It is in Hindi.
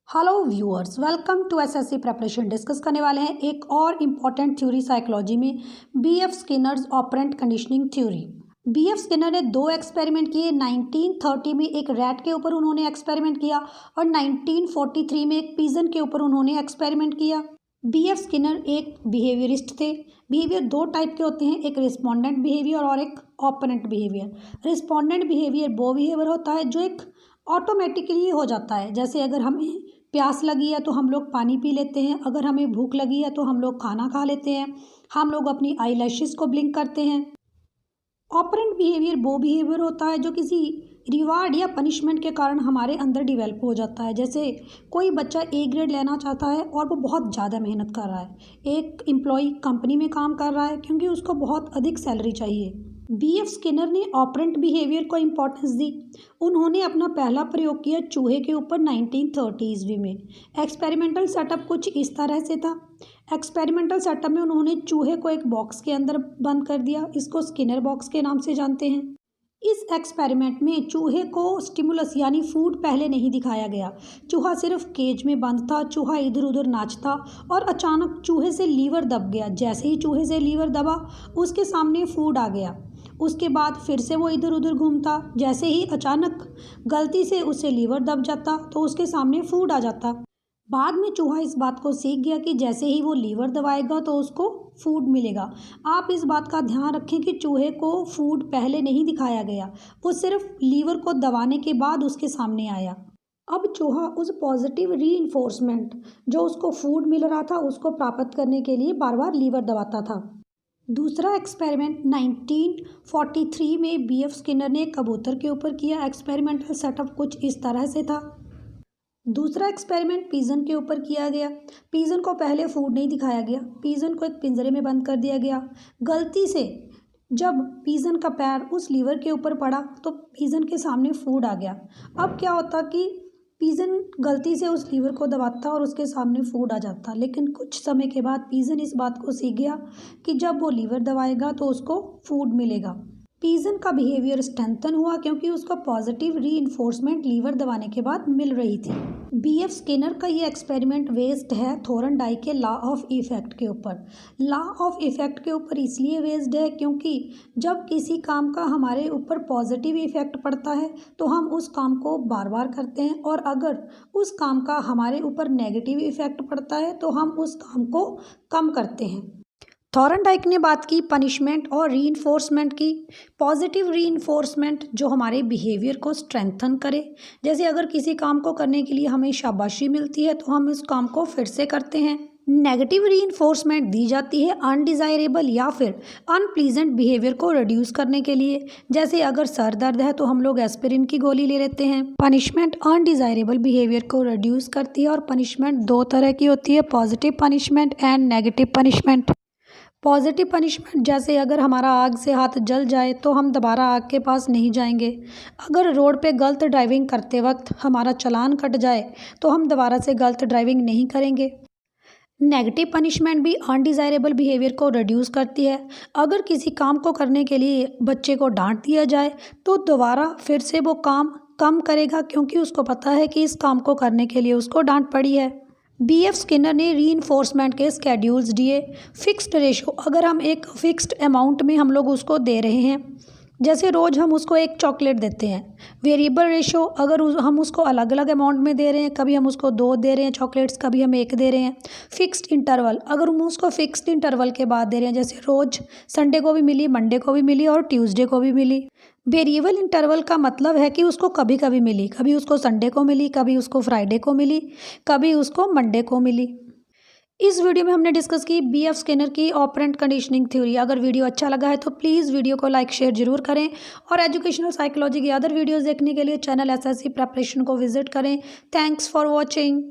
Hello viewers, welcome to SSC preparation. Discuss करने वाले हैं एक और इम्पॉर्टेंट थ्योरी साइकोलॉजी में, BF Skinner's operant conditioning theory. BF Skinner ने दो एक्सपेरिमेंट किए। 1930 में एक रैट के ऊपर उन्होंने एक्सपेरिमेंट किया और 1943 में एक पिजन के ऊपर उन्होंने एक्सपेरिमेंट किया। बीएफ स्किनर एक बिहेवियरिस्ट थे। बिहेवियर दो टाइप के होते हैं, एक रिस्पोंडेंट बिहेवियर और एक ऑपरेंट बिहेवियर। रिस्पोंडेंट बिहेवियर वो बिहेवियर होता है जो एक ऑटोमेटिकली हो जाता है। जैसे अगर हमें प्यास लगी है तो हम लोग पानी पी लेते हैं, अगर हमें भूख लगी है तो हम लोग खाना खा लेते हैं, हम लोग अपनी आई लैशेस को ब्लिंक करते हैं। ऑपरेंट बिहेवियर वो बिहेवियर होता है जो किसी रिवार्ड या पनिशमेंट के कारण हमारे अंदर डिवेल्प हो जाता है। जैसे कोई बच्चा ए ग्रेड लेना चाहता है और वो बहुत ज़्यादा मेहनत कर रहा है। एक एम्प्लॉय कंपनी में काम कर रहा है क्योंकि उसको बहुत अधिक सैलरी चाहिए। बीएफ स्किनर ने ऑपरेंट बिहेवियर को इम्पोर्टेंस दी। उन्होंने अपना पहला प्रयोग किया चूहे के ऊपर 1930 ईस्वी में। एक्सपेरिमेंटल सेटअप कुछ इस तरह से था। एक्सपेरिमेंटल सेटअप में उन्होंने चूहे को एक बॉक्स के अंदर बंद कर दिया। इसको स्किनर बॉक्स के नाम से जानते हैं। इस एक्सपेरिमेंट में चूहे को स्टिमुलस यानी फूड पहले नहीं दिखाया गया। चूहा सिर्फ केज में बंद था। चूहा इधर उधर नाचता और अचानक चूहे से लीवर दब गया। जैसे ही चूहे से लीवर दबा, उसके सामने फूड आ गया। उसके बाद फिर से वो इधर उधर घूमता। जैसे ही अचानक गलती से उसे लीवर दब जाता तो उसके सामने फूड आ जाता। बाद में चूहा इस बात को सीख गया कि जैसे ही वो लीवर दबाएगा तो उसको फूड मिलेगा। आप इस बात का ध्यान रखें कि चूहे को फूड पहले नहीं दिखाया गया, वो सिर्फ लीवर को दबाने के बाद उसके सामने आया। अब चूहा उस पॉजिटिव रीइंफोर्समेंट जो उसको फूड मिल रहा था उसको प्राप्त करने के लिए बार बार लीवर दबाता था। दूसरा एक्सपेरिमेंट 1943 में बीएफ स्किनर ने कबूतर के ऊपर किया। एक्सपेरिमेंटल सेटअप कुछ इस तरह से था। दूसरा एक्सपेरिमेंट पिजन के ऊपर किया गया। पिजन को पहले फूड नहीं दिखाया गया। पिजन को एक पिंजरे में बंद कर दिया गया। गलती से जब पिजन का पैर उस लीवर के ऊपर पड़ा तो पिजन के सामने फूड आ गया। अब क्या होता कि पिजन गलती से उस लीवर को दबाता और उसके सामने फूड आ जाता। लेकिन कुछ समय के बाद पिजन इस बात को सीख गया कि जब वो लीवर दबाएगा तो उसको फूड मिलेगा। पिजन का बिहेवियर स्ट्रेंथन हुआ क्योंकि उसको पॉजिटिव रीइंफोर्समेंट लीवर दबाने के बाद मिल रही थी। बीएफ स्किनर का ये एक्सपेरिमेंट बेस्ड है थॉर्नडाइक के लॉ ऑफ इफेक्ट के ऊपर। लॉ ऑफ इफेक्ट के ऊपर इसलिए बेस्ड है क्योंकि जब किसी काम का हमारे ऊपर पॉजिटिव इफेक्ट पड़ता है तो हम उस काम को बार बार करते हैं, और अगर उस काम का हमारे ऊपर नेगेटिव इफेक्ट पड़ता है तो हम उस काम को कम करते हैं। थॉर्नडाइक ने बात की पनिशमेंट और रीइंफोर्समेंट की। पॉजिटिव रीइंफोर्समेंट जो हमारे बिहेवियर को स्ट्रेंथन करे। जैसे अगर किसी काम को करने के लिए हमें शाबाशी मिलती है तो हम इस काम को फिर से करते हैं। नेगेटिव रीइंफोर्समेंट दी जाती है अनडिज़ायरेबल या फिर अनप्लीजेंट बिहेवियर को रिड्यूस करने के लिए। जैसे अगर सर दर्द है तो हम लोग एस्पिरिन की गोली ले लेते हैं। पनिशमेंट अनडिज़ायरेबल बिहेवियर को रिड्यूस करती है और पनिशमेंट दो तरह की होती है, positive punishment and negative punishment. Positive punishment जैसे अगर हमारा आग से हाथ जल जाए तो हम दोबारा आग के पास नहीं जाएंगे। अगर रोड पे गलत ड्राइविंग करते वक्त हमारा चालान कट जाए तो हम दोबारा से गलत ड्राइविंग नहीं करेंगे। नेगेटिव पनिशमेंट भी अनडिज़ायरेबल बिहेवियर को रिड्यूस करती है। अगर किसी काम को करने के लिए बच्चे को डांट दिया जाए तो दोबारा फिर से वो काम कम करेगा क्योंकि उसको पता है कि इस काम को करने के लिए उसको डांट पड़ी है। बीएफ स्किनर ने रीइंफोर्समेंट के स्केड्यूल्स दिए। फिक्स्ड रेशो, अगर हम एक फिक्स्ड अमाउंट में हम लोग उसको दे रहे हैं, जैसे रोज़ हम उसको एक चॉकलेट देते हैं। वेरिएबल रेशो, अगर हम उसको अलग अलग अमाउंट में दे रहे हैं, कभी हम उसको 2 दे रहे हैं चॉकलेट्स, कभी हम 1 दे रहे हैं। फिक्स्ड इंटरवल, अगर हम उसको फिक्स्ड इंटरवल के बाद दे रहे हैं, जैसे रोज़ संडे को भी मिली, मंडे को भी मिली और ट्यूसडे को भी मिली। वेरिएबल इंटरवल का मतलब है कि उसको कभी कभी मिली, कभी उसको संडे को मिली, कभी उसको फ्राइडे को मिली, कभी उसको मंडे को मिली। इस वीडियो में हमने डिस्कस की बीएफ स्किनर की ऑपरेंट कंडीशनिंग थ्योरी। अगर वीडियो अच्छा लगा है तो प्लीज़ वीडियो को लाइक शेयर जरूर करें, और एजुकेशनल साइकोलॉजी की अदर वीडियोस देखने के लिए चैनल एसएससी प्रेपरेशन को विजिट करें। Thanks for watching.